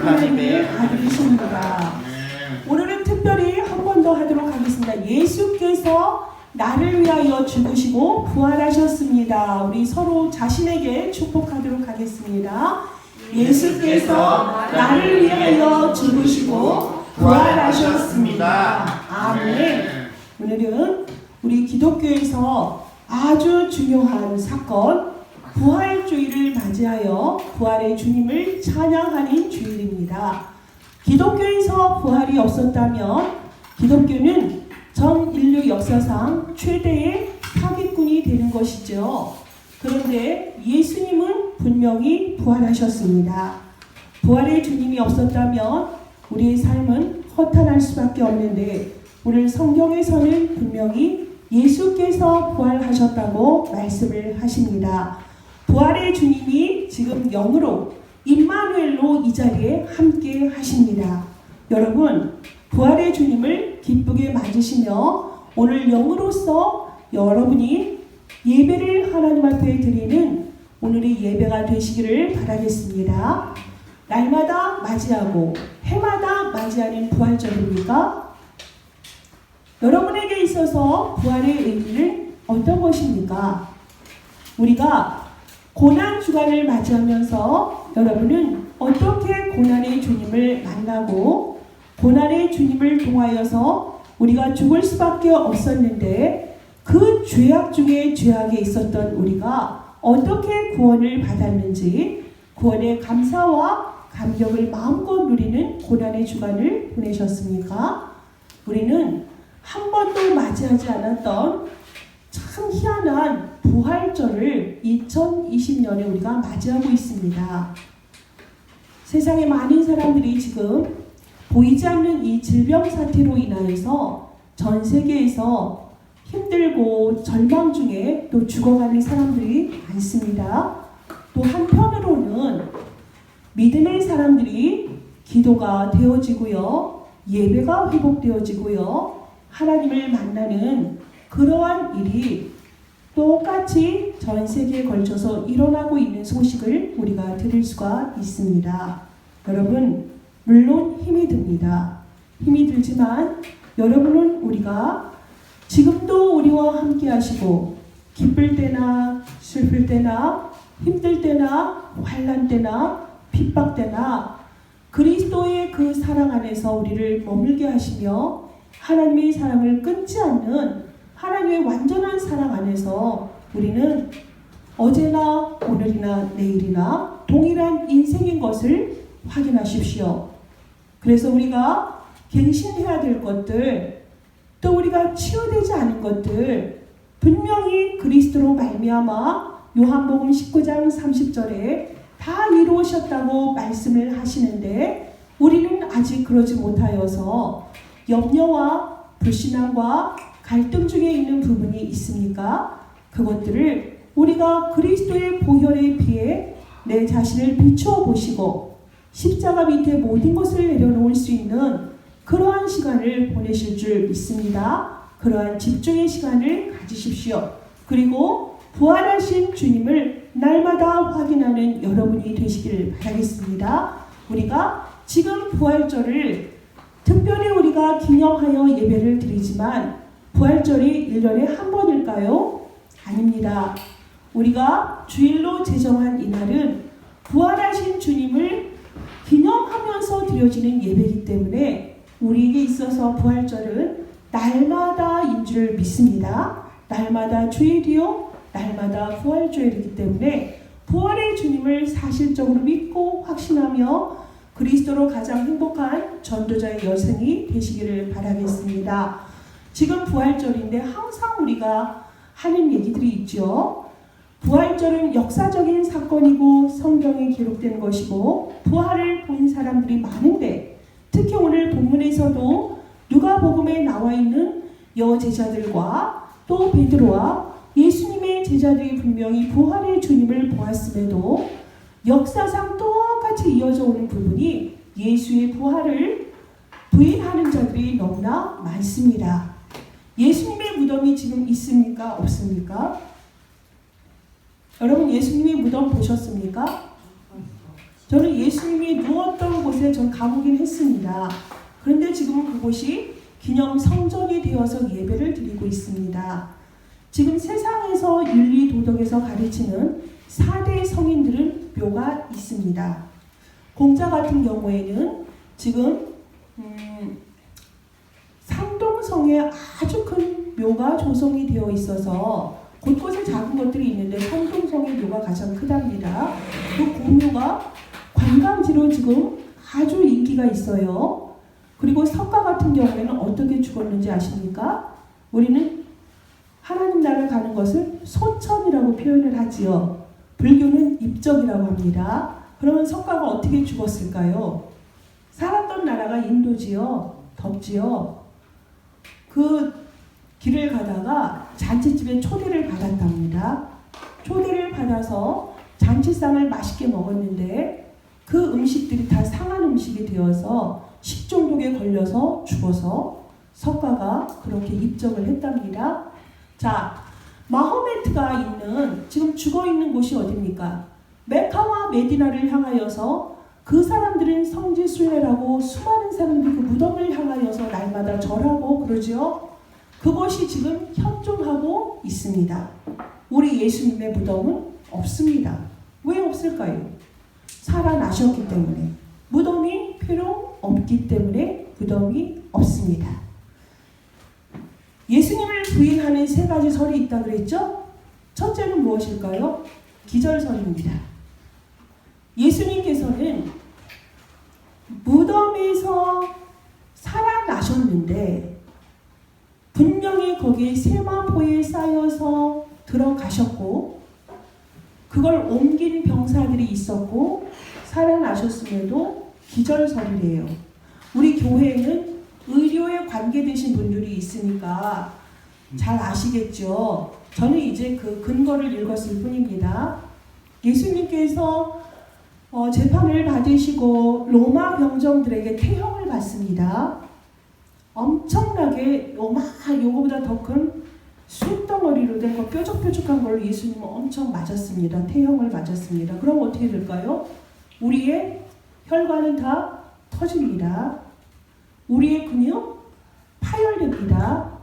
하나님의 아들이십니다. 오늘은 특별히 한 번 더 하도록 하겠습니다. 예수께서 나를 위하여 죽으시고 부활하셨습니다. 우리 서로 자신에게 축복하도록 하겠습니다. 예수께서 나를 위하여 죽으시고 부활하셨습니다. 아멘. 오늘은 우리 기독교에서 아주 중요한 사건, 부활주일을 맞이하여 부활의 주님을 찬양하는 주일입니다. 기독교에서 부활이 없었다면 기독교는 전 인류 역사상 최대의 사기꾼이 되는 것이죠. 그런데 예수님은 분명히 부활하셨습니다. 부활의 주님이 없었다면 우리의 삶은 허탄할 수밖에 없는데 오늘 성경에서는 분명히 예수께서 부활하셨다고 말씀을 하십니다. 부활의 주님이 지금 영으로 임마누엘로 이 자리에 함께 하십니다. 여러분, 부활의 주님을 기쁘게 맞으시며 오늘 영으로서 여러분이 예배를 하나님 앞에 드리는 오늘의 예배가 되시기를 바라겠습니다. 날마다 맞이하고 해마다 맞이하는 부활절입니까? 여러분에게 있어서 부활의 의미는 어떤 것입니까? 우리가 고난 주간을 맞이하면서 여러분은 어떻게 고난의 주님을 만나고 고난의 주님을 통하여서 우리가 죽을 수밖에 없었는데 그 죄악 중에 죄악에 있었던 우리가 어떻게 구원을 받았는지 구원의 감사와 감격을 마음껏 누리는 고난의 주간을 보내셨습니까? 우리는 한 번도 맞이하지 않았던 참 희한한 부활절을 2020년에 우리가 맞이하고 있습니다. 세상에 많은 사람들이 지금 보이지 않는 이 질병 사태로 인하여서 전 세계에서 힘들고 절망 중에 또 죽어가는 사람들이 많습니다. 또 한편으로는 믿음의 사람들이 기도가 되어지고요, 예배가 회복되어지고요, 하나님을 만나는 그러한 일이 똑같이 전 세계에 걸쳐서 일어나고 있는 소식을 우리가 들을 수가 있습니다. 여러분, 물론 힘이 듭니다. 힘이 들지만 여러분은 우리가 지금도 우리와 함께 하시고 기쁠 때나 슬플 때나 힘들 때나 환난 때나 핍박 때나 그리스도의 그 사랑 안에서 우리를 머물게 하시며 하나님의 사랑을 끊지 않는 하나님의 완전한 사랑 안에서 우리는 어제나 오늘이나 내일이나 동일한 인생인 것을 확인하십시오. 그래서 우리가 갱신해야 될 것들, 또 우리가 치유되지 않은 것들 분명히 그리스도로 말미암아 요한복음 19장 30절에 다 이루으셨다고 말씀을 하시는데 우리는 아직 그러지 못하여서 염려와 불신앙과 갈등 중에 있는 부분이 있습니까? 그것들을 우리가 그리스도의 보혈의 피에 내 자신을 비추어 보시고 십자가 밑에 모든 것을 내려놓을 수 있는 그러한 시간을 보내실 줄 믿습니다. 그러한 집중의 시간을 가지십시오. 그리고 부활하신 주님을 날마다 확인하는 여러분이 되시길 바라겠습니다. 우리가 지금 부활절을 특별히 우리가 기념하여 예배를 드리지만 부활절이 1년에 한 번일까요? 아닙니다. 우리가 주일로 제정한 이날은 부활하신 주님을 기념하면서 드려지는 예배이기 때문에 우리에게 있어서 부활절은 날마다인 줄 믿습니다. 날마다 주일이요, 날마다 부활주일이기 때문에 부활의 주님을 사실적으로 믿고 확신하며 그리스도로 가장 행복한 전도자의 여생이 되시기를 바라겠습니다. 지금 부활절인데 항상 우리가 하는 얘기들이 있죠. 부활절은 역사적인 사건이고 성경에 기록된 것이고 부활을 본 사람들이 많은데 특히 오늘 본문에서도 누가복음에 나와 있는 여제자들과 또 베드로와 예수님의 제자들이 분명히 부활의 주님을 보았음에도 역사상 똑같이 이어져 오는 부분이 예수의 부활을 부인하는 자들이 너무나 많습니다. 예수님의 무덤이 지금 있습니까? 없습니까? 여러분 예수님의 무덤 보셨습니까? 저는 예수님이 누웠던 곳에 전 가보긴 했습니다. 그런데 지금은 그곳이 기념 성전이 되어서 예배를 드리고 있습니다. 지금 세상에서 윤리 도덕에서 가르치는 4대 성인들은 묘가 있습니다. 공자 같은 경우에는 지금 상동성에 아주 큰 묘가 조성이 되어 있어서 곳곳에 작은 것들이 있는데 상동성의 묘가 가장 크답니다. 그 공묘가 관광지로 지금 아주 인기가 있어요. 그리고 석가 같은 경우에는 어떻게 죽었는지 아십니까? 우리는 하나님 나라를 가는 것을 소천이라고 표현을 하지요. 불교는 입적이라고 합니다. 그러면 석가가 어떻게 죽었을까요? 살았던 나라가 인도지요. 덥지요. 그 길을 가다가 잔치집에 초대를 받았답니다. 초대를 받아서 잔치상을 맛있게 먹었는데 그 음식들이 다 상한 음식이 되어서 식중독에 걸려서 죽어서 석가가 그렇게 입적을 했답니다. 자, 마호메트가 있는 지금 죽어있는 곳이 어디입니까? 메카와 메디나를 향하여서 그 사람들은 성지순례라고 수많은 사람들이 그 무덤을 향하여서 날마다 절하고 그러죠. 그것이 지금 현존하고 있습니다. 우리 예수님의 무덤은 없습니다. 왜 없을까요? 살아나셨기 때문에. 무덤이 필요 없기 때문에 무덤이 없습니다. 예수님을 부인하는 3가지 설이 있다고 그랬죠? 첫째는 무엇일까요? 기절설입니다. 예수님께서는 무덤에서 살아나셨는데 분명히 거기에 세마포에 쌓여서 들어가셨고 그걸 옮긴 병사들이 있었고 살아나셨음에도 기절설이래요. 우리 교회에는 의료에 관계되신 분들이 있으니까 잘 아시겠죠. 저는 이제 그 근거를 읽었을 뿐입니다. 예수님께서 재판을 받으시고 로마 병정들에게 태형을 받습니다. 엄청나게 요거보다 더 큰 숯덩어리로 된 거 뾰족뾰족한 걸로 예수님은 엄청 맞았습니다. 태형을 맞았습니다. 그럼 어떻게 될까요? 우리의 혈관은 다 터집니다. 우리의 근육 파열됩니다.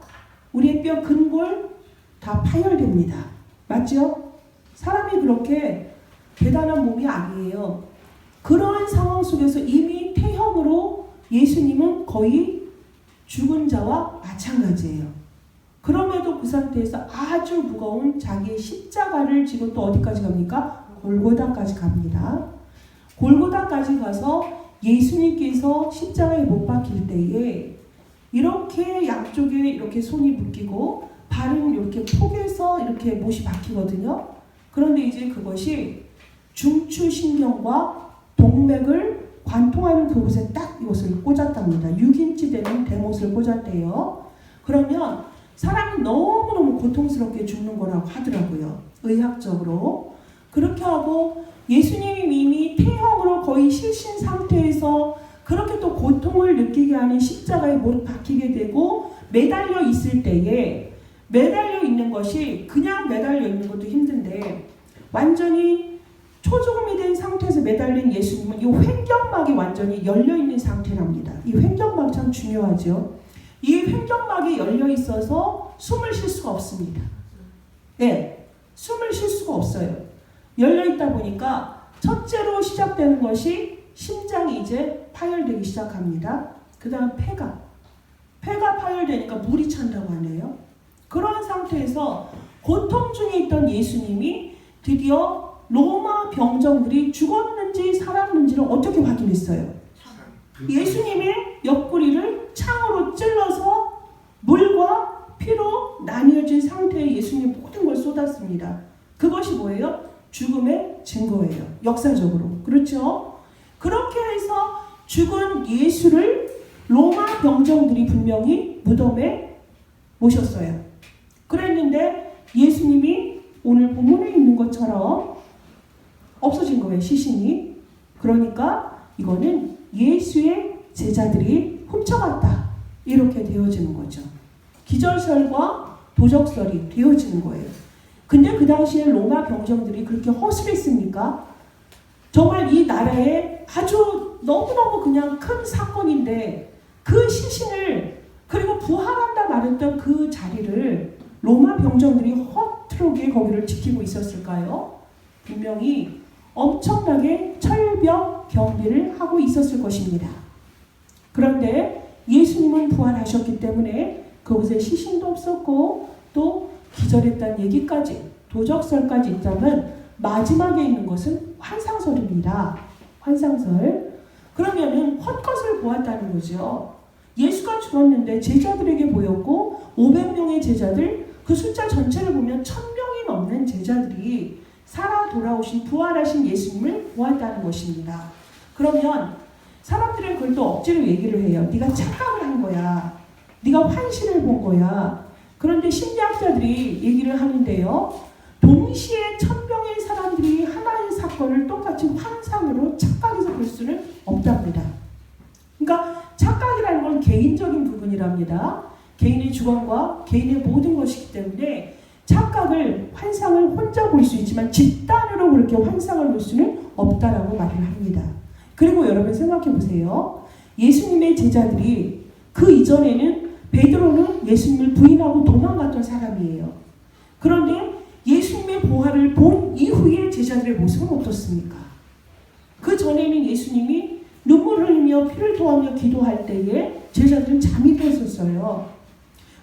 우리의 뼈 근골 다 파열됩니다. 맞죠? 사람이 그렇게 대단한 몸이 아니에요. 그러한 상황 속에서 이미 태형으로 예수님은 거의 죽은 자와 마찬가지예요. 그럼에도 그 상태에서 아주 무거운 자기의 십자가를 지고 또 어디까지 갑니까? 골고다까지 갑니다. 골고다까지 가서 예수님께서 십자가에 못 박힐 때에 이렇게 양쪽에 이렇게 손이 묶이고 발은 이렇게 폭에서 이렇게 못이 박히거든요. 그런데 이제 그것이 중추신경과 동맥을 관통하는 그곳에 딱 이것을 꽂았답니다. 6인치 되는 대못을 꽂았대요. 그러면 사람이 너무너무 고통스럽게 죽는 거라고 하더라고요. 의학적으로. 그렇게 하고 예수님이 이미 태형으로 거의 실신 상태에서 그렇게 또 고통을 느끼게 하는 십자가에 못 박히게 되고 매달려 있을 때에 매달려 있는 것이 그냥 매달려 있는 것도 힘든데 완전히 초조금이 된 상태에서 매달린 예수님은 이 횡격막이 완전히 열려있는 상태랍니다. 이 횡격막 참 중요하죠. 이 횡격막이 열려 있어서 숨을 쉴 수가 없습니다. 네, 숨을 쉴 수가 없어요. 열려 있다 보니까 첫째로 시작되는 것이 심장이 이제 파열되기 시작합니다. 그 다음 폐가 파열되니까 물이 찬다고 하네요. 그런 상태에서 고통 중에 있던 예수님이 드디어 로마 병정들이 죽었는지 살았는지를 어떻게 확인했어요? 예수님의 옆구리를 창으로 찔러서 물과 피로 나뉘어진 상태에 예수님 모든 걸 쏟았습니다. 그것이 뭐예요? 죽음의 증거예요. 역사적으로. 그렇죠? 그렇게 해서 죽은 예수를 로마 병정들이 분명히 무덤에 모셨어요. 그랬는데 예수님이 오늘 본문에 있는 것처럼 없어진 거예요. 시신이. 그러니까 이거는 예수의 제자들이 훔쳐갔다. 이렇게 되어지는 거죠. 기절설과 도적설이 되어지는 거예요. 근데 그 당시에 로마 병정들이 그렇게 허술했습니까? 정말 이 나라에 아주 너무너무 그냥 큰 사건인데 그 시신을 그리고 부활한다 말했던 그 자리를 로마 병정들이 허투루게 거기를 지키고 있었을까요? 분명히 엄청나게 철벽 경비를 하고 있었을 것입니다. 그런데 예수님은 부활하셨기 때문에 그곳에 시신도 없었고 또 기절했다는 얘기까지 도적설까지 있다면 마지막에 있는 것은 환상설입니다. 환상설. 그러면은 헛것을 보았다는 거죠. 예수가 죽었는데 제자들에게 보였고 500명의 제자들 그 숫자 전체를 보면 1000명이 넘는 제자들이 살아 돌아오신 부활하신 예수님을 보았다는 것입니다. 그러면 사람들은 그걸 또 억지로 얘기를 해요. 네가 착각을 한 거야. 네가 환신을 본 거야. 그런데 심리학자들이 얘기를 하는데요. 동시에 1000명의 사람들이 하나의 사건을 똑같이 환상으로 착각해서 볼 수는 없답니다. 그러니까 착각이라는 건 개인적인 부분이랍니다. 개인의 주관과 개인의 모든 것이기 때문에 착각을, 환상을 혼자 볼 수 있지만 집단으로 그렇게 환상을 볼 수는 없다라고 말을 합니다. 그리고 여러분 생각해 보세요. 예수님의 제자들이 그 이전에는 베드로는 예수님을 부인하고 도망갔던 사람이에요. 그런데 예수님의 부활을 본 이후의 제자들의 모습은 어떻습니까? 그 전에는 예수님이 눈물을 흘리며 피를 토하며 기도할 때에 제자들은 잠이 들었었어요.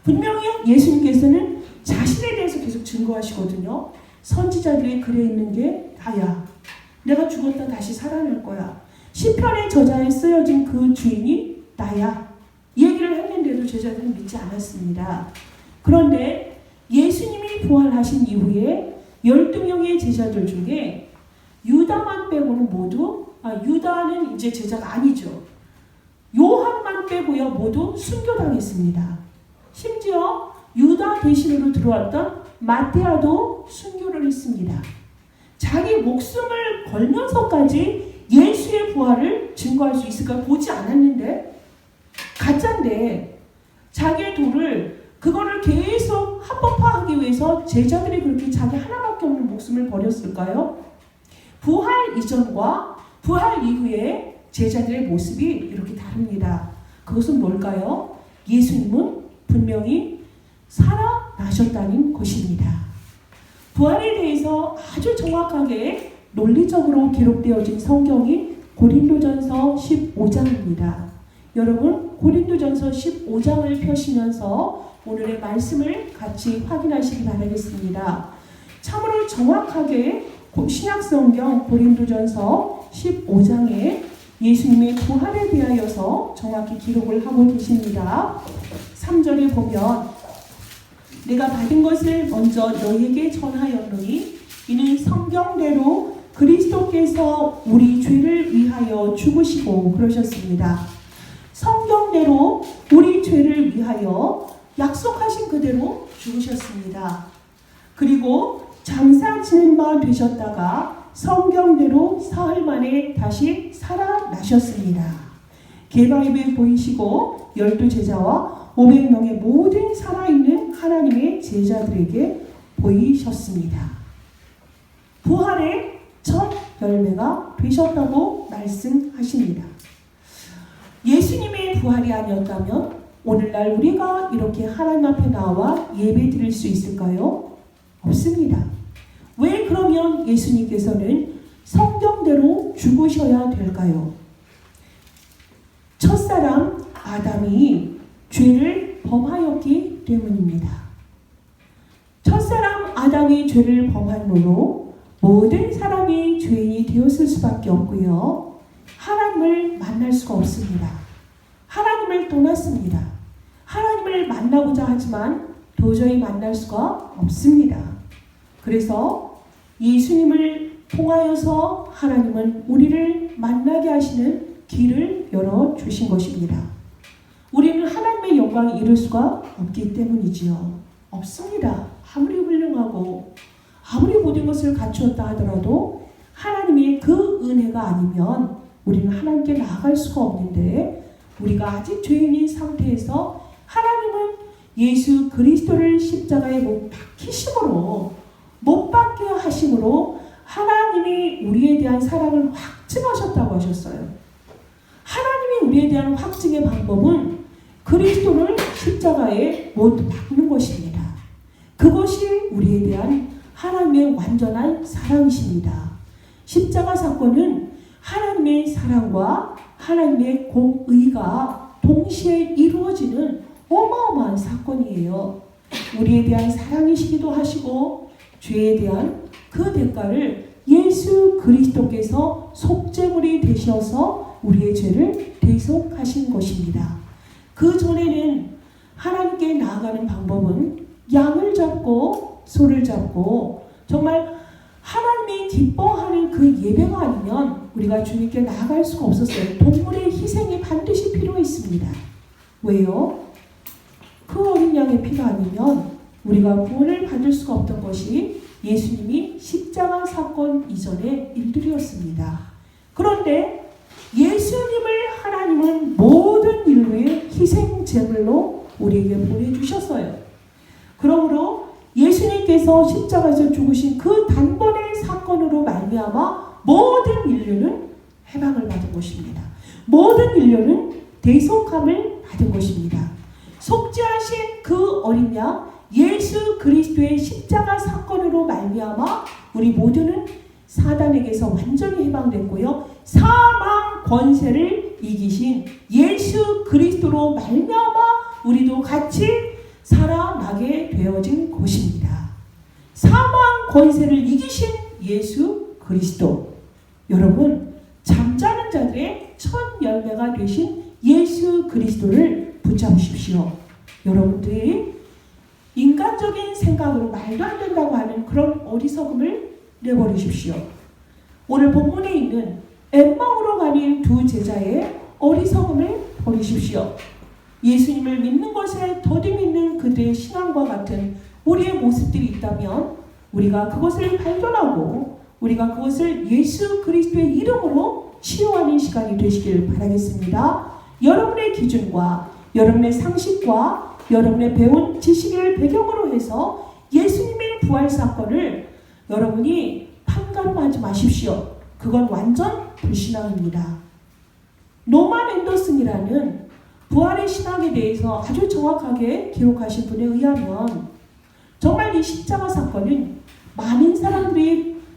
분명히 예수님께서는 자신에 대해서 계속 증거하시거든요. 선지자들의 글에 있는 게 다야. 내가 죽었다 다시 살아날 거야. 시편의 저자에 쓰여진 그 주인이 나야. 이 얘기를 했는데도 제자들은 믿지 않았습니다. 그런데 예수님이 부활하신 이후에 12명의 제자들 중에 유다만 빼고는 모두 유다는 이제 제자가 아니죠. 요한만 빼고요 모두 순교당했습니다. 심지어 유다 대신으로 들어왔던 마태아도 순교를 했습니다. 자기 목숨을 걸면서까지 예수의 부활을 증거할 수 있을까 보지 않았는데 가짜인데 자기의 도를 그거를 계속 합법화하기 위해서 제자들이 그렇게 자기 하나밖에 없는 목숨을 버렸을까요? 부활 이전과 부활 이후에 제자들의 모습이 이렇게 다릅니다. 그것은 뭘까요? 예수님은 분명히 살아나셨다는 것입니다. 부활에 대해서 아주 정확하게 논리적으로 기록되어진 성경이 고린도전서 15장입니다. 여러분 고린도전서 15장을 펴시면서 오늘의 말씀을 같이 확인하시기 바라겠습니다. 참으로 정확하게 신약성경 고린도전서 15장에 예수님의 부활에 대하여서 정확히 기록을 하고 계십니다. 3절에 보면 내가 받은 것을 먼저 너희에게 전하였노니 이는 성경대로 그리스도께서 우리 죄를 위하여 죽으시고 그러셨습니다. 성경대로 우리 죄를 위하여 약속하신 그대로 죽으셨습니다. 그리고 장사 지는 바 되셨다가 성경대로 사흘 만에 다시 살아나셨습니다. 개바입에 보이시고 12제자와 500명의 모든 살아있는 하나님의 제자들에게 보이셨습니다. 부활의 첫 열매가 되셨다고 말씀하십니다. 예수님의 부활이 아니었다면 오늘날 우리가 이렇게 하나님 앞에 나와 예배 드릴 수 있을까요? 없습니다. 왜 그러면 예수님께서는 성경대로 죽으셔야 될까요? 첫사람 아담이 죄를 범하였기 때문입니다. 첫사람 아담이 죄를 범함으로 모든 사람이 죄인이 되었을 수밖에 없고요. 하나님을 만날 수가 없습니다. 하나님을 떠났습니다. 하나님을 만나고자 하지만 도저히 만날 수가 없습니다. 그래서 예수님을 통하여서 하나님은 우리를 만나게 하시는 길을 열어주신 것입니다. 우리는 하나님의 영광을 이룰 수가 없기 때문이지요. 없습니다. 아무리 훌륭하고 아무리 모든 것을 갖추었다 하더라도 하나님의 그 은혜가 아니면 우리는 하나님께 나아갈 수가 없는데 우리가 아직 죄인인 상태에서 하나님은 예수 그리스도를 십자가에 못 박히심으로 못 박게 하심으로 하나님 하나님이 우리에 대한 사랑을 확증하셨다고 하셨어요. 하나님이 우리에 대한 확증의 방법은 그리스도를 십자가에 못 박는 것입니다. 그것이 우리에 대한 하나님의 완전한 사랑이십니다. 십자가 사건은 하나님의 사랑과 하나님의 공의가 동시에 이루어지는 어마어마한 사건이에요. 우리에 대한 사랑이시기도 하시고 죄에 대한 그 대가를 예수 그리스도께서 속죄물이 되셔서 우리의 죄를 대속하신 것입니다. 그 전에는 하나님께 나아가는 방법은 양을 잡고 소를 잡고 정말 하나님이 기뻐하는 그 예배가 아니면 우리가 주님께 나아갈 수가 없었어요. 동물의 희생이 반드시 필요했습니다. 왜요? 그 어린 양의 피가 아니면 우리가 구원을 받을 수가 없던 것이 예수님이 십자가 사건 이전의 일들이었습니다. 그런데 예수님을 하나님은 모든 인류의 희생 제물로 우리에게 보내주셨어요. 그러므로 예수님께서 십자가에서 죽으신 그 단번의 사건으로 말미암아 모든 인류는 해방을 받은 것입니다. 모든 인류는 대속함을 받은 것입니다. 속죄하신 그 어린 양 예수 그리스도의 십자가 사건으로 말미암아 우리 모두는 사단에게서 완전히 해방됐고요. 사망 권세를 이기신 예수 그리스도로 말미암아 우리도 같이 살아나게 되어진 것입니다. 사망 권세를 이기신 예수 그리스도. 여러분, 잠자는 자들의 첫 열매가 되신 예수 그리스도를 붙잡으십시오. 여러분들이 인간적인 생각으로 말도 안 된다고 하는 그런 어리석음을 내버리십시오. 오늘 본문에 있는 엠마오로 가는 두 제자의 어리석음을 버리십시오. 예수님을 믿는 것에 더디 믿는 그들의 신앙과 같은 우리의 모습들이 있다면 우리가 그것을 발견하고 우리가 그것을 예수 그리스도의 이름으로 치유하는 시간이 되시길 바라겠습니다. 여러분의 기준과 여러분의 상식과 여러분의 배운 지식을 배경으로 해서 예수님의 부활 사건을 여러분이 판가름하지 마십시오. 그건 완전 불신앙입니다. 노만 앤더슨이라는 부활의 신학에 대해서 아주 정확하게 기록하신 분에 의하면 정말 이 십자가 사건은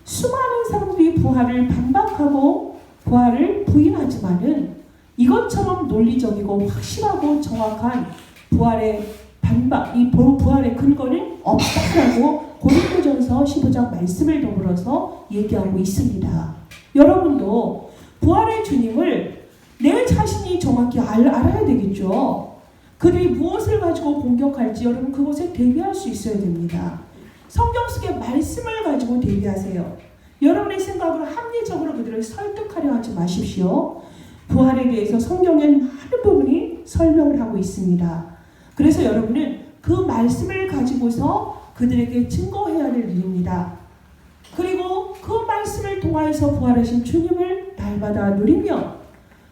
수많은 사람들이 부활을 반박하고 부활을 부인하지만은 이것처럼 논리적이고 확실하고 정확한 부활의 반박, 이 부활의 근거는 없다라고 고린도전서 15장 말씀을 더불어서 얘기하고 있습니다. 여러분도 부활의 주님을 내 자신이 정확히 알아야 되겠죠. 그들이 무엇을 가지고 공격할지 여러분 그것에 대비할 수 있어야 됩니다. 성경 속의 말씀을 가지고 대비하세요. 여러분의 생각으로 합리적으로 그들을 설득하려 하지 마십시오. 부활에 대해서 성경에 많은 부분이 설명을 하고 있습니다. 그래서 여러분은 그 말씀을 가지고서 그들에게 증거해야 될 일입니다. 그리고 그 말씀을 통하여서 부활하신 주님을 날마다 누리며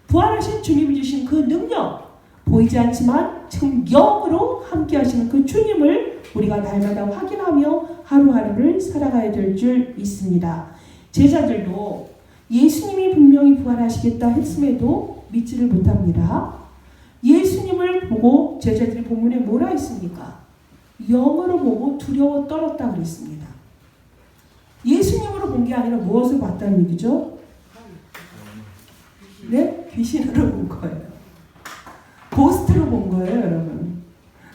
부활하신 주님이 주신 그 능력, 보이지 않지만 지금 영으로 함께 하시는 그 주님을 우리가 날마다 확인하며 하루하루를 살아가야 될 줄 믿습니다. 제자들도 예수님이 분명히 부활하시겠다 했음에도 믿지를 못합니다. 예수님을 보고 제자들이 본문에 뭐라 했습니까? 영으로 보고 두려워 떨었다 그랬습니다. 예수님으로 본 게 아니라 무엇을 봤다는 얘기죠? 네? 귀신으로 본 거예요. 고스트로 본 거예요, 여러분.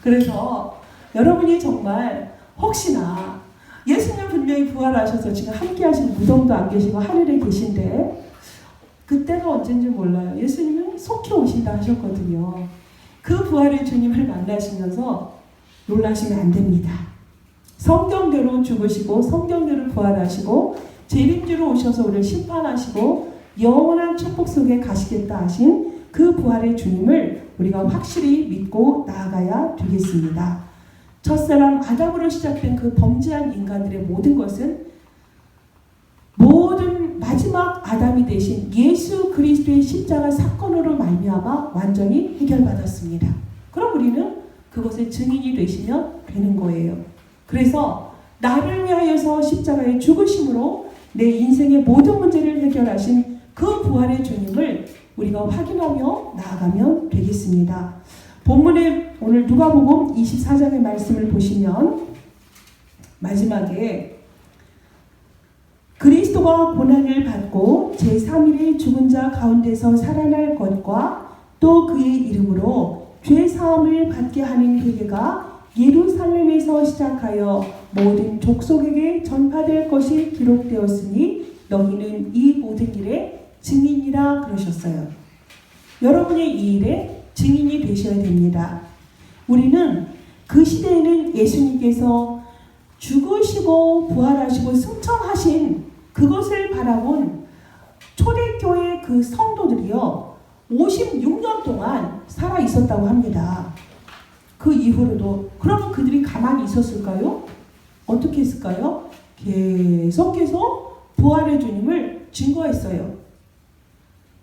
그래서 여러분이 정말 혹시나 예수님 분명히 부활하셔서 지금 함께 하신 무덤도 안 계시고 하늘에 계신데 그때가 언젠지 몰라요. 예수님은 속히 오신다 하셨거든요. 그 부활의 주님을 만나시면서 놀라시면 안 됩니다. 성경대로 죽으시고 성경대로 부활하시고 재림주로 오셔서 우리를 심판하시고 영원한 축복 속에 가시겠다 하신 그 부활의 주님을 우리가 확실히 믿고 나아가야 되겠습니다. 첫사람 아담으로 시작된 그 범죄한 인간들의 모든 것은 모든 마지막 아담이 되신 예수 그리스도의 십자가 사건으로 말미암아 완전히 해결받았습니다. 그럼 우리는 그것의 증인이 되시면 되는 거예요. 그래서 나를 위하여서 십자가에 죽으심으로 내 인생의 모든 문제를 해결하신 그 부활의 주님을 우리가 확인하며 나아가면 되겠습니다. 본문에 오늘 누가복음 24장의 말씀을 보시면 마지막에 그리스도가 고난을 받고 제3일에 죽은 자 가운데서 살아날 것과 또 그의 이름으로 죄사함을 받게 하는 회개가 예루살렘에서 시작하여 모든 족속에게 전파될 것이 기록되었으니 너희는 이 모든 일의 증인이라 그러셨어요. 여러분의 이 일에 증인이 되셔야 됩니다. 우리는 그 시대에는 예수님께서 죽으시고 부활하시고 승천하신 그것을 바라본 초대교회 그 성도들이요 56년 동안 살아 있었다고 합니다. 그 이후로도. 그러면 그들이 가만히 있었을까요? 어떻게 했을까요? 계속해서 부활의 주님을 증거했어요.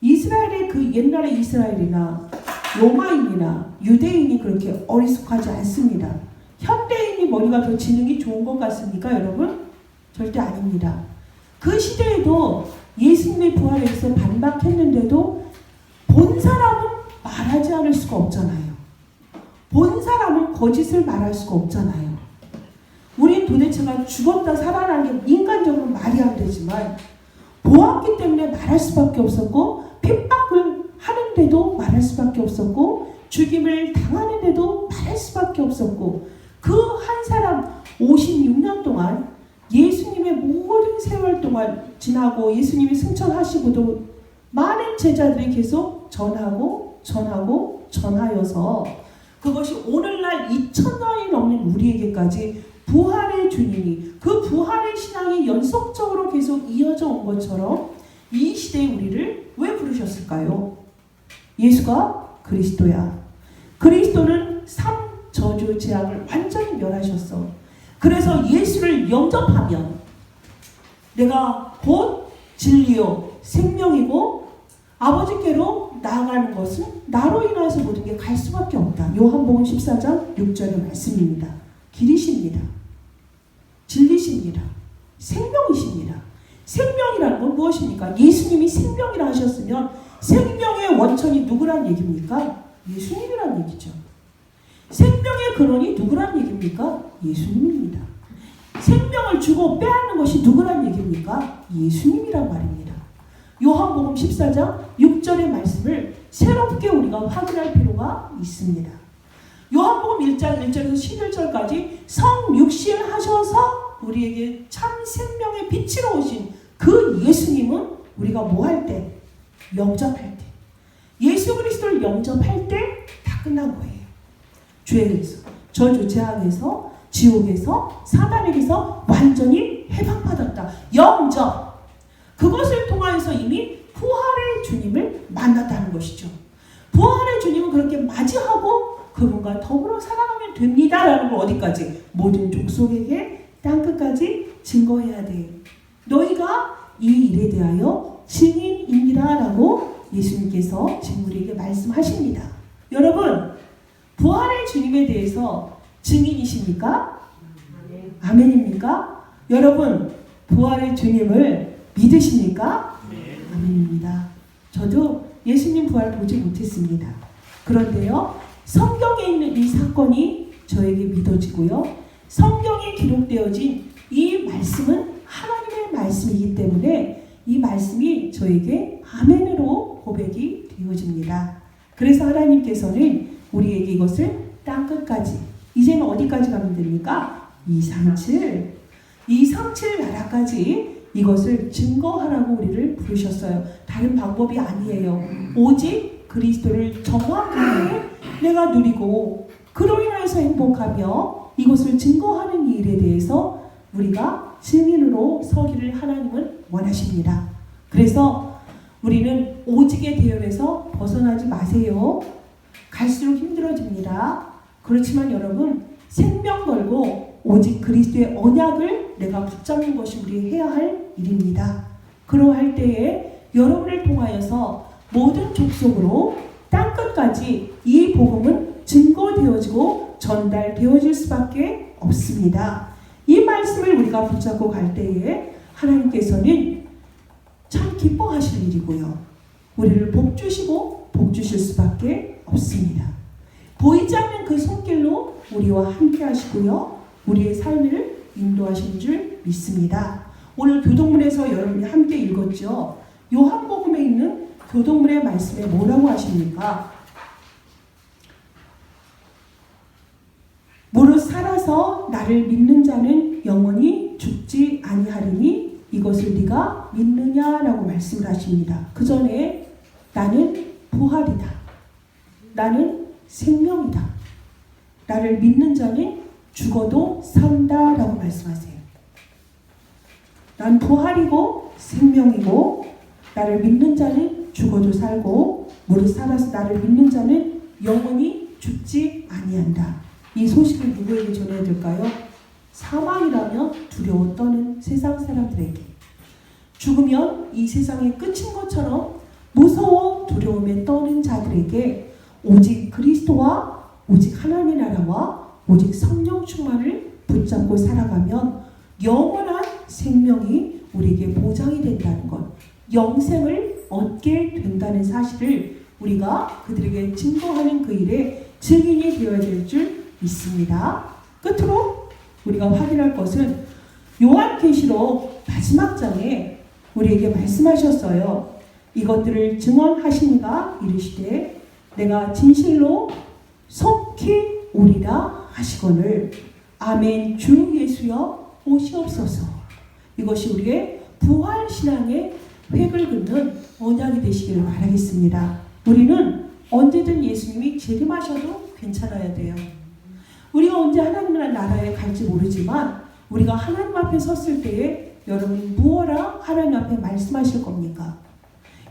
이스라엘의 그 옛날의 이스라엘이나 로마인이나 유대인이 그렇게 어리숙하지 않습니다. 현대인이 머리가 더 지능이 좋은 것 같습니까, 여러분? 절대 아닙니다. 그 시대에도 예수님의 부활에 대해서 반박했는데도 본 사람은 말하지 않을 수가 없잖아요. 본 사람은 거짓을 말할 수가 없잖아요. 우린 도대체가 죽었다 살아난 게 인간적으로 말이 안 되지만 보았기 때문에 말할 수밖에 없었고 핍박을 하는데도 말할 수밖에 없었고 죽임을 당하는데도 말할 수밖에 없었고 그 한 사람 56년 동안 예수님의 모든 세월 동안 지나고 예수님이 승천하시고도 많은 제자들이 계속 전하여서 그것이 오늘날 2000년이 넘는 우리에게까지 부활의 주님이 그 부활의 신앙이 연속적으로 계속 이어져 온 것처럼 이 시대의 우리를 왜 부르셨을까요? 예수가 그리스도야. 그리스도는 저주 재앙을 완전히 멸하셨어. 그래서 예수를 영접하면 내가 곧 진리요 생명이고 아버지께로 나아가는 것은 나로 인하여서 모든 게 갈 수밖에 없다. 요한복음 14장 6절의 말씀입니다. 길이십니다. 진리십니다. 생명이십니다. 생명이라는 건 무엇입니까? 예수님이 생명이라 하셨으면 생명의 원천이 누구란 얘기입니까? 예수님이란 얘기죠. 생명의 근원이 누구란 얘기입니까? 예수님입니다. 생명을 주고 빼앗는 것이 누구란 얘기입니까? 예수님이란 말입니다. 요한복음 14장 6절의 말씀을 새롭게 우리가 확인할 필요가 있습니다. 요한복음 1장 1절에서 11절까지 성육신 하셔서 우리에게 참 생명의 빛으로 오신 그 예수님은 우리가 뭐 할 때? 영접할 때. 예수 그리스도를 영접할 때 다 끝난 거예요. 죄에서, 저주, 재앙에서, 지옥에서, 사단에게서 완전히 해방받았다. 영접. 그것을 통하여서 이미 부활의 주님을 만났다는 것이죠. 부활의 주님은 그렇게 맞이하고 그분과 더불어 살아가면 됩니다라는 걸 어디까지? 모든 족속에게 땅끝까지 증거해야 돼. 너희가 이 일에 대하여 증인입니다라고 예수님께서 지금 우리에게 말씀하십니다. 여러분, 부활의 주님에 대해서 증인이십니까? 아멘입니까? 여러분, 부활의 주님을 믿으십니까? 아멘입니다. 저도 예수님 부활 보지 못했습니다. 그런데요, 성경에 있는 이 사건이 저에게 믿어지고요. 성경에 기록되어진 이 말씀은 하나님의 말씀이기 때문에 이 말씀이 저에게 아멘으로 고백이 되어집니다. 그래서 하나님께서는 우리에게 이것을 땅끝까지, 이제는 어디까지 가면 됩니까? 237 나라까지 이것을 증거하라고 우리를 부르셨어요. 다른 방법이 아니에요. 오직 그리스도를 정확하게 내가 누리고 그로 인해서 행복하며 이것을 증거하는 일에 대해서 우리가 증인으로 서기를 하나님은 원하십니다. 그래서 우리는 오직의 대열에서 벗어나지 마세요. 갈수록 힘들어집니다. 그렇지만 여러분, 생명 걸고 오직 그리스도의 언약을 내가 붙잡는 것이 우리 해야 할 일입니다. 그러할 때에 여러분을 통하여서 모든 족속으로 땅끝까지 이 복음은 증거되어지고 전달되어질 수밖에 없습니다. 이 말씀을 우리가 붙잡고 갈 때에 하나님께서는 참 기뻐하실 일이고요. 우리를 복 주시고 복 주실 수밖에 없습니다. 보이지 않는 그 손길로 우리와 함께 하시고요. 우리의 삶을 인도하신 줄 믿습니다. 오늘 교동문에서 여러분이 함께 읽었죠. 요한복음에 있는 교동문의 말씀에 뭐라고 하십니까? 무릇 살아서 나를 믿는 자는 영원히 죽지 아니하리니 이것을 네가 믿느냐라고 말씀을 하십니다. 그 전에 나는 부활이다. 나는 생명이다. 나를 믿는 자는 죽어도 산다라고 말씀하세요. 난 부활이고 생명이고 나를 믿는 자는 죽어도 살고 무릇 살아서 나를 믿는 자는 영원히 죽지 아니한다. 이 소식을 누구에게 전해야 될까요? 사망이라면 두려워 떠는 세상 사람들에게, 죽으면 이 세상의 끝인 것처럼 무서워 두려움에 떠는 자들에게 오직 그리스도와 오직 하나님의 나라와 오직 성령 충만을 붙잡고 살아가면 영원한 생명이 우리에게 보장이 된다는 것, 영생을 얻게 된다는 사실을 우리가 그들에게 증거하는 그 일에 증인이 되어야 될 줄 믿습니다. 끝으로 우리가 확인할 것은 요한계시록 마지막 장에 우리에게 말씀하셨어요. 이것들을 증언하시니가 이르시되 내가 진실로 속히 오리라 하시거늘 아멘 주 예수여 오시옵소서. 이것이 우리의 부활신앙의 획을 긋는 언약이 되시기를 바라겠습니다. 우리는 언제든 예수님이 재림하셔도 괜찮아야 돼요. 우리가 언제 하나님 나라에 갈지 모르지만 우리가 하나님 앞에 섰을 때에 여러분 무엇라 하나님 앞에 말씀하실 겁니까?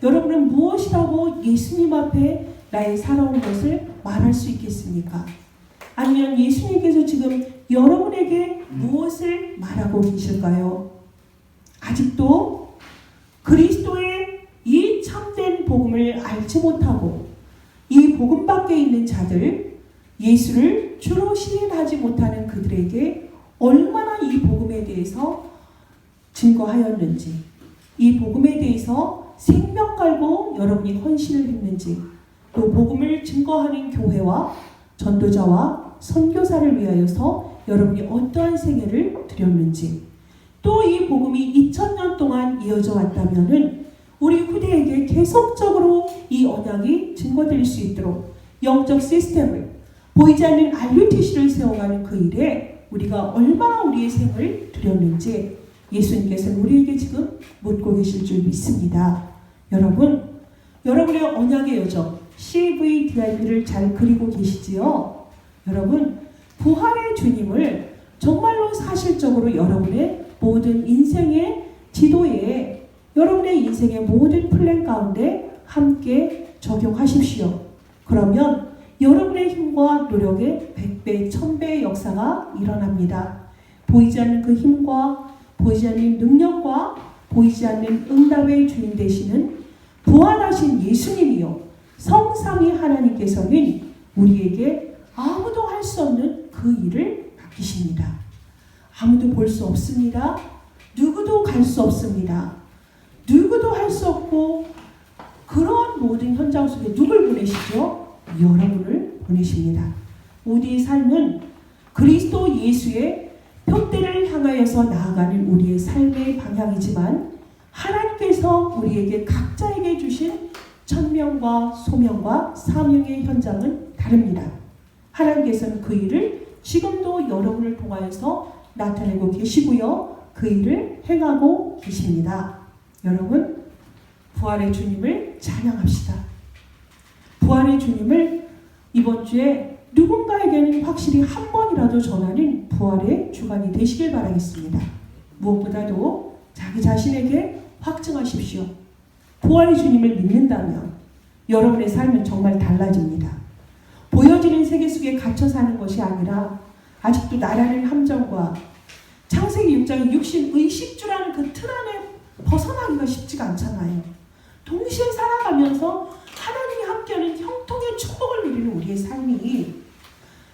여러분은 무엇이라고 예수님 앞에 나의 살아온 것을 말할 수 있겠습니까? 아니면 예수님께서 지금 여러분에게 무엇을 말하고 계실까요? 아직도 그리스도의 이 참된 복음을 알지 못하고 이 복음 밖에 있는 자들, 예수를 주로 시인하지 못하는 그들에게 얼마나 이 복음에 대해서 증거하였는지, 이 복음에 대해서 생명 걸고 여러분이 헌신을 했는지, 또 복음을 증거하는 교회와 전도자와 선교사를 위하여서 여러분이 어떠한 생애를 드렸는지, 또 이 복음이 2000년 동안 이어져 왔다면은 우리 후대에게 계속적으로 이 언약이 증거될 수 있도록 영적 시스템을, 보이지 않는 RUTC를 세워가는 그 일에 우리가 얼마나 우리의 생을 드렸는지 예수님께서는 우리에게 지금 묻고 계실 줄 믿습니다. 여러분, 여러분의 언약의 여정 CVDIP를 잘 그리고 계시지요? 여러분, 부활의 주님을 정말로 사실적으로 여러분의 모든 인생의 지도에, 여러분의 인생의 모든 플랜 가운데 함께 적용하십시오. 그러면 여러분의 힘과 노력의 100배, 1000배의 역사가 일어납니다. 보이지 않는 그 힘과 보이지 않는 능력과 보이지 않는 응답의 주님 되시는 부활하신 예수님이요 성삼위 하나님께서는 우리에게 아무도 할 수 없는 그 일을 맡기십니다. 아무도 볼 수 없습니다. 누구도 갈 수 없습니다. 누구도 할 수 없고 그런 모든 현장 속에 누굴 보내시죠? 여러분을 보내십니다. 우리의 삶은 그리스도 예수의 표대를 향하여서 나아가는 우리의 삶의 방향이지만 하나님께서 우리에게 각자에게 주신 천명과 소명과 사명의 현장은 다릅니다. 하나님께서는 그 일을 지금도 여러분을 통하여서 나타내고 계시고요. 그 일을 행하고 계십니다. 여러분, 부활의 주님을 찬양합시다. 부활의 주님을 이번 주에 누군가에게는 확실히 한 번이라도 전하는 부활의 주간이 되시길 바라겠습니다. 무엇보다도 자기 자신에게 확증하십시오. 부활의 주님을 믿는다면 여러분의 삶은 정말 달라집니다. 보여지는 세계 속에 갇혀 사는 것이 아니라 아직도 나라는 함정과 창세기 6장의 육신 의식주라는 그 틀 안에 벗어나기가 쉽지가 않잖아요. 동시에 살아가면서 하나님이 함께하는 형통의 축복을 누리는 우리의 삶이,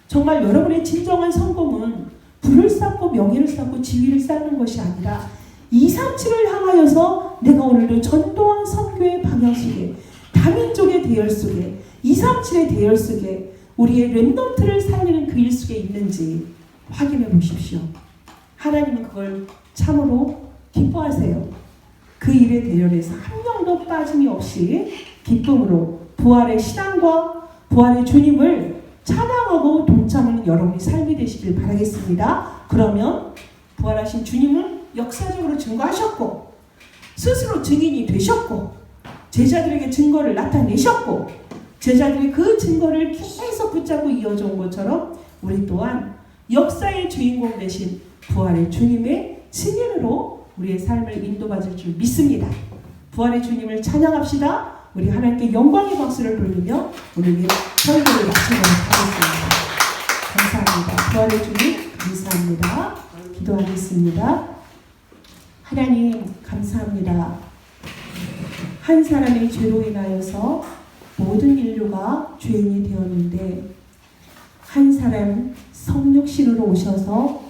정말 여러분의 진정한 성공은 부를 쌓고 명예를 쌓고 지위를 쌓는 것이 아니라 237을 향하여서 내가 오늘도 전도와 선교의 방향 속에, 다민족의 대열 속에, 237의 대열 속에 우리의 렘넌트를 살리는 그 일 속에 있는지 확인해 보십시오. 하나님은 그걸 참으로 기뻐하세요. 그 일의 대열에서 한 명도 빠짐이 없이 기쁨으로 부활의 신앙과 부활의 주님을 찬양하고 동참하는 여러분의 삶이 되시길 바라겠습니다. 그러면 부활하신 주님은 역사적으로 증거하셨고 스스로 증인이 되셨고 제자들에게 증거를 나타내셨고 제자들이 그 증거를 계속 붙잡고 이어져 온 것처럼 우리 또한 역사의 주인공 되신 부활의 주님의 증인으로 우리의 삶을 인도받을 줄 믿습니다. 부활의 주님을 찬양합시다. 우리 하나님께 영광의 박수를 돌리며 오늘의 설교를 마치도록 하겠습니다. 감사합니다. 부활의 주님 감사합니다. 기도하겠습니다. 하나님 감사합니다. 한 사람의 죄로 인하여서 모든 인류가 죄인이 되었는데 한 사람 성육신으로 오셔서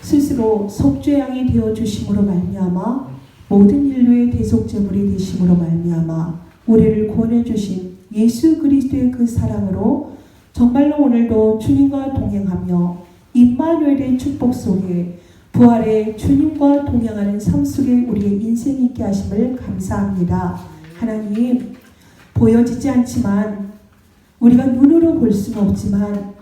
스스로 속죄양이 되어주심으로 말미암아 모든 인류의 대속제물이 되심으로 말미암아 우리를 구원해주신 예수 그리스도의 그 사랑으로 정말로 오늘도 주님과 동행하며 임마누엘의 축복 속에 부활의 주님과 동행하는 삶 속에 우리의 인생이 있게 하심을 감사합니다. 하나님 보여지지 않지만 우리가 눈으로 볼 수는 없지만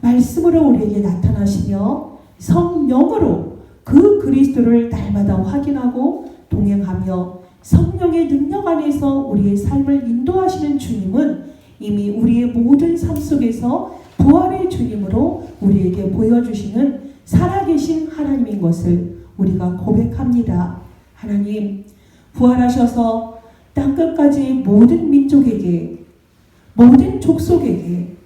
말씀으로 우리에게 나타나시며 성령으로 그 그리스도를 날마다 확인하고 동행하며 성령의 능력 안에서 우리의 삶을 인도하시는 주님은 이미 우리의 모든 삶 속에서 부활의 주님으로 우리에게 보여주시는 살아계신 하나님인 것을 우리가 고백합니다. 하나님 부활하셔서 땅끝까지 모든 민족에게 모든 족속에게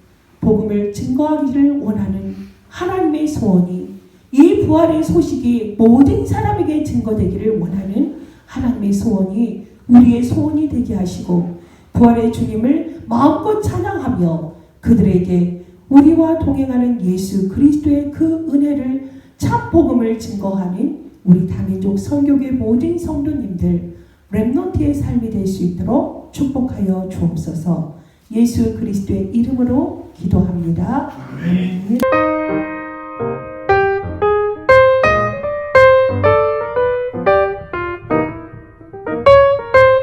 복음을 증거하기를 원하는 하나님의 소원이 이 부활의 소식이 모든 사람에게 증거되기를 원하는 하나님의 소원이 우리의 소원이 되게 하시고 부활의 주님을 마음껏 찬양하며 그들에게 우리와 동행하는 예수 그리스도의 그 은혜를 참 복음을 증거하는 우리 다민족 선교계 모든 성도님들 렘넌트의 삶이 될 수 있도록 축복하여 주옵소서. 예수 그리스도의 이름으로 기도합니다. 아멘.